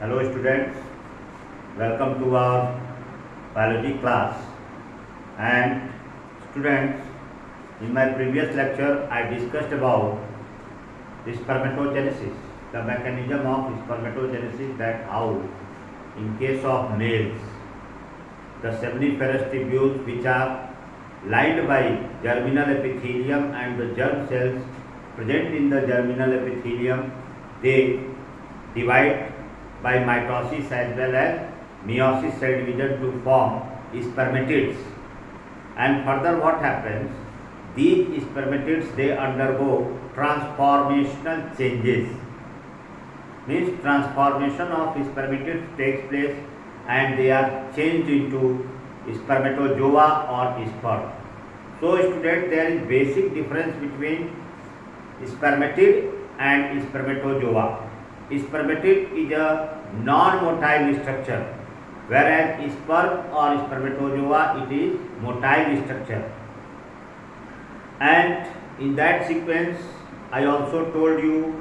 Hello students, welcome to our biology class. And students, in my previous lecture I discussed about spermatogenesis, the mechanism of spermatogenesis, that how in case of males the seminiferous tubules which are lined by germinal epithelium and the germ cells present in the germinal epithelium, they divide by mitosis as well as meiosis cell division to form spermatids. And further what happens, these spermatids, they undergo transformational changes, means transformation of spermatids takes place and they are changed into spermatozoa or sperm. So student, there is basic difference between spermatid and spermatozoa. Spermatid is a non-motile structure, whereas sperm or spermatozoa, it is motile structure. And in that sequence I also told you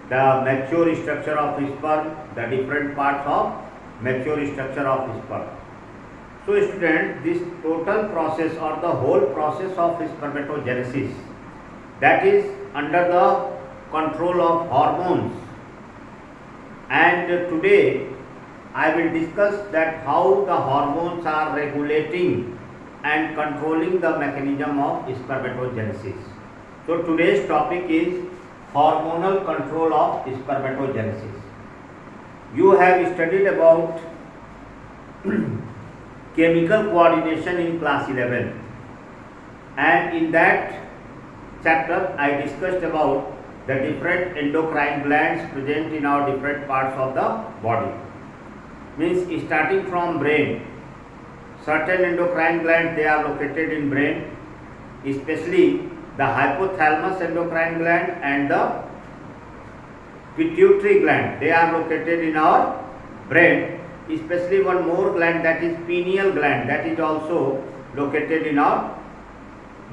the mature structure of sperm, the different parts of mature structure of sperm. So student, this total process or the whole process of spermatogenesis, that is under the control of hormones. And today I will discuss that how the hormones are regulating and controlling the mechanism of spermatogenesis. So today's topic is hormonal control of spermatogenesis. You have studied about chemical coordination in class 11, and in that chapter I discussed about the different endocrine glands present in our different parts of the body. Means starting from brain, certain endocrine glands, they are located in brain, especially the hypothalamus endocrine gland and the pituitary gland, they are located in our brain, especially one more gland, that is pineal gland, that is also located in our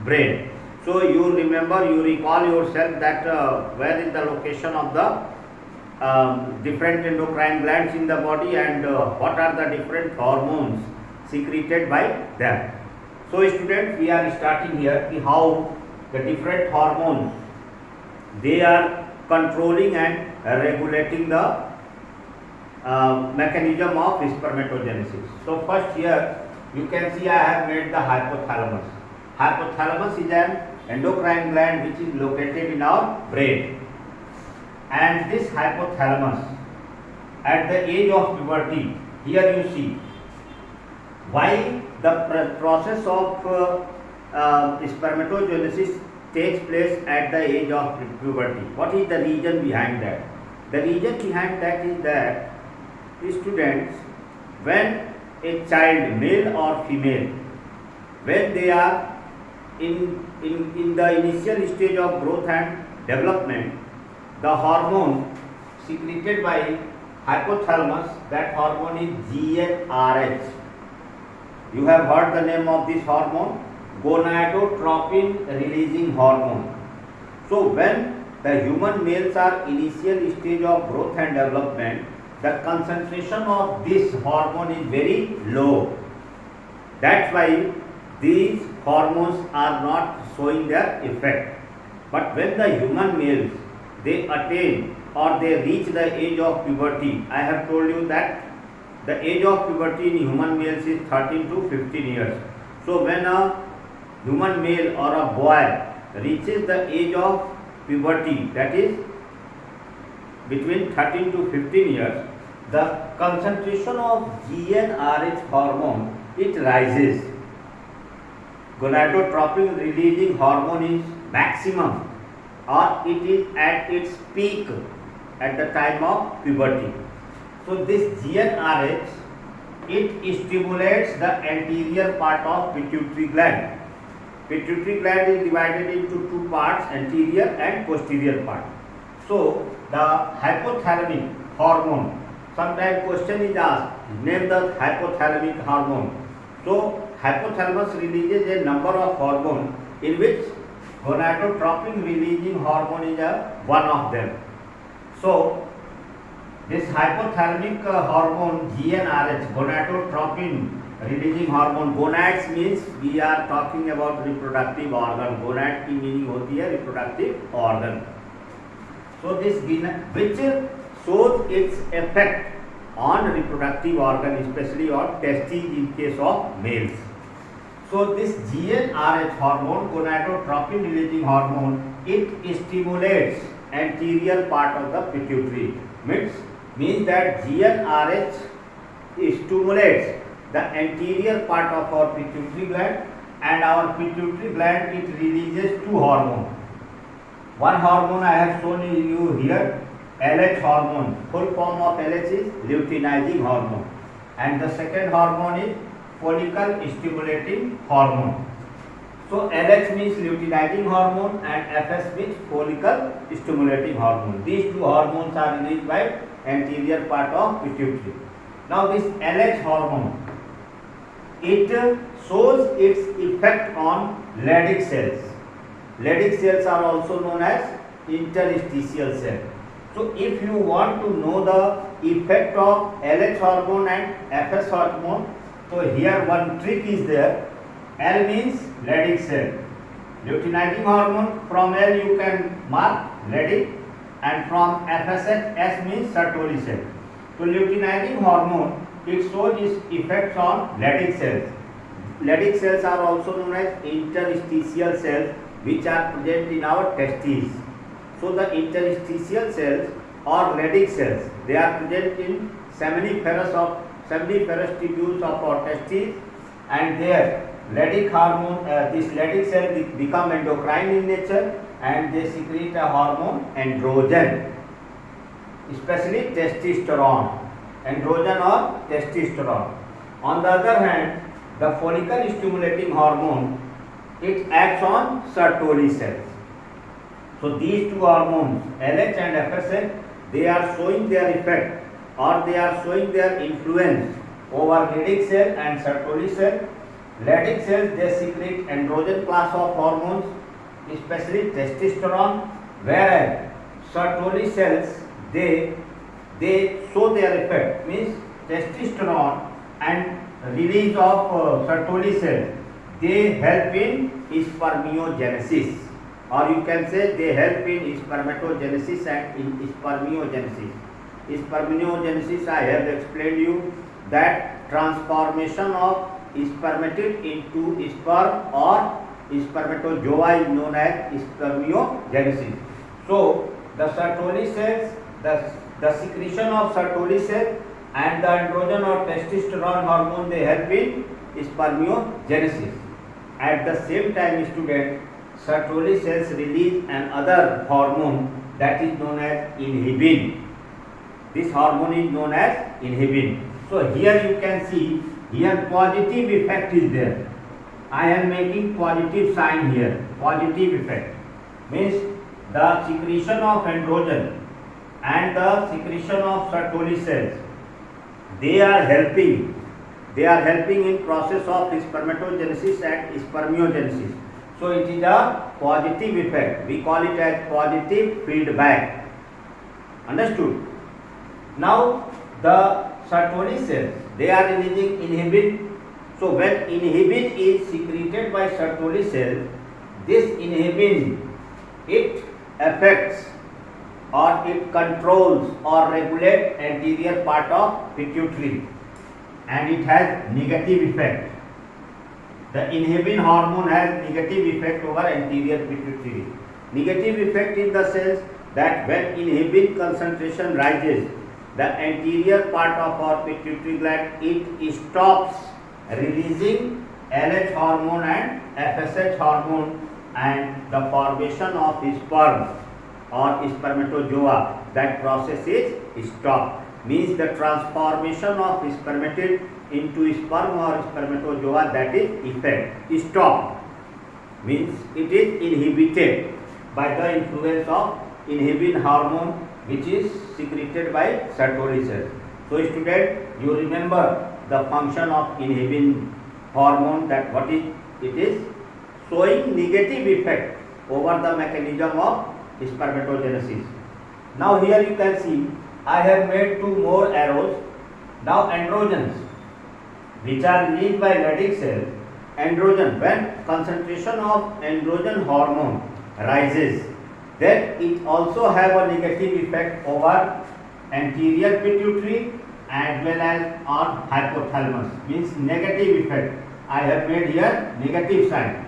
brain. So you remember, you recall yourself that where is the location of the different endocrine glands in the body and what are the different hormones secreted by them. So students, we are starting here how the different hormones, they are controlling and regulating the mechanism of spermatogenesis. So first here you can see I have made the hypothalamus. Hypothalamus is an endocrine gland which is located in our brain, and this hypothalamus at the age of puberty, here you see why the process of spermatogenesis takes place at the age of puberty. What is the reason behind that? The reason behind that is that students, when a child, male or female, when they are in the initial stage of growth and development, the hormone secreted by hypothalamus, that hormone is GnRH. You have heard the name of this hormone, gonadotropin releasing hormone. So when the human males are initial stage of growth and development, the concentration of this hormone is very low. That's why these hormones are not showing their effect. But when the human males, they attain or they reach the age of puberty, I have told you that the age of puberty in human males is 13 to 15 years. So when a human male or a boy reaches the age of puberty, that is between 13 to 15 years, the concentration of GnRH hormone, it rises. Gonadotropin releasing hormone is maximum, or it is at its peak at the time of puberty. So this GnRH, it stimulates the anterior part of pituitary gland. Pituitary gland is divided into two parts, anterior and posterior part. So the hypothalamic hormone, sometimes question is asked, name the hypothalamic hormone. So hypothalamus releases a number of hormones, in which gonadotropin releasing hormone is one of them. So This hypothalamic hormone GnRH, gonadotropin releasing hormone. Gonads means we are talking about reproductive organ. Gonad की meaning होती है reproductive organ. So this which shows its effect on reproductive organ, especially on testes in case of males. So this GnRH hormone, gonadotropin releasing hormone, it stimulates anterior part of the pituitary. Means that GnRH stimulates the anterior part of our pituitary gland, and our pituitary gland, it releases two hormones. One hormone I have shown you here, LH hormone. Full form of LH is luteinizing hormone, and the second hormone is follicle stimulating hormone. So LH means luteinizing hormone and FS means follicle stimulating hormone. These two hormones are released by anterior part of pituitary. Now this LH hormone, it shows its effect on Leydig cells. Leydig cells are also known as interstitial cells. So if you want to know the effect of LH hormone and FS hormone, so here one trick is there. L means Leydig cell. Luteinizing hormone, from L you can mark Leydig, and from FSH, S means Sertoli cell. So luteinizing hormone, it shows its effects on Leydig cells. Leydig cells are also known as interstitial cells, which are present in our testes. So the interstitial cells or Leydig cells, they are present in seminiferous tubules of our testes, and there Leydig hormone, this Leydig cell become endocrine in nature, and they secrete a hormone androgen, especially testosterone, androgen or testosterone. On the other hand, the follicle stimulating hormone, it acts on Sertoli cells. So these two hormones, LH and FSH, they are showing their effect, or they are showing their influence over Leydig cell and Sertoli cell. Leydig cells, they secrete androgen class of hormones, especially testosterone, whereas Sertoli cells, they show their effect, means testosterone and release of Sertoli cells, they help in spermiogenesis, or you can say they help in spermatogenesis and in spermiogenesis. Spermiogenesis, I have explained you that transformation of spermatid into sperm or spermatozoa is known as spermiogenesis. So the Sertoli cells, the secretion of Sertoli cells and the androgen or testosterone hormone, they help in spermiogenesis. At the same time, student, Sertoli cells release another hormone that is known as inhibin. This hormone is known as inhibin. So here you can see, here positive effect is there. I am making positive sign here. Positive effect means the secretion of androgen and the secretion of Sertoli cells, they are helping in process of spermatogenesis and spermiogenesis. So it is a positive effect. We call it as positive feedback. Understood? Now the Sertoli cells, they are releasing inhibin. So when inhibin is secreted by Sertoli cells, this inhibin, it affects or it controls or regulates anterior part of pituitary, and it has negative effect. The inhibin hormone has negative effect over anterior pituitary. Negative effect in the sense that when inhibin concentration rises, the anterior part of our pituitary gland, it stops releasing LH hormone and FSH hormone, and the formation of sperm or spermatozoa, that process is stopped. Means the transformation of spermatid into sperm or spermatozoa, that is effect, stopped. Means it is inhibited by the influence of inhibin hormone, which is secreted by Sertoli cells. So student, you remember the function of inhibin hormone, that what is it is showing negative effect over the mechanism of spermatogenesis. Now here you can see I have made two more arrows. Now androgens, which are released by Leydig cells. Androgen, when concentration of androgen hormone rises, then it also have a negative effect over anterior pituitary as well as on hypothalamus, means negative effect. I have made here negative sign.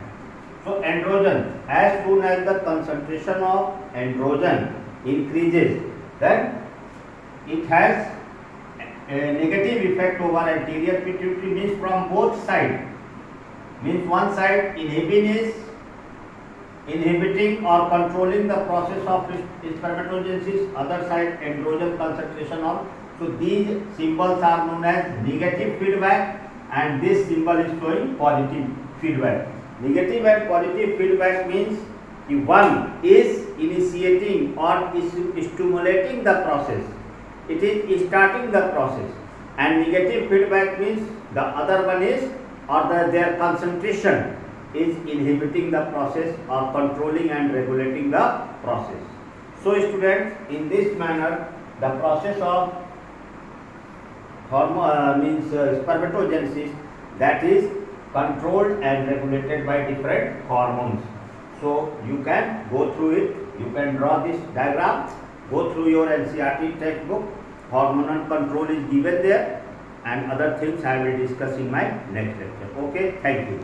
So androgen, as soon as the concentration of androgen increases, then it has a negative effect over anterior pituitary, means from both sides. Means one side inhibin is inhibiting or controlling the process of spermatogenesis, other side androgen concentration of. So these symbols are known as negative feedback, and this symbol is showing positive feedback. Negative and positive feedback means if one is initiating or is stimulating the process, it is starting the process, and negative feedback means the other one is, or their concentration is inhibiting the process or controlling and regulating the process. So students, in this manner the process of spermatogenesis, that is controlled and regulated by different hormones. So you can go through it, you can draw this diagram, go through your NCERT textbook. Hormonal control is given there, and other things I will discuss in my next lecture. Okay, thank you.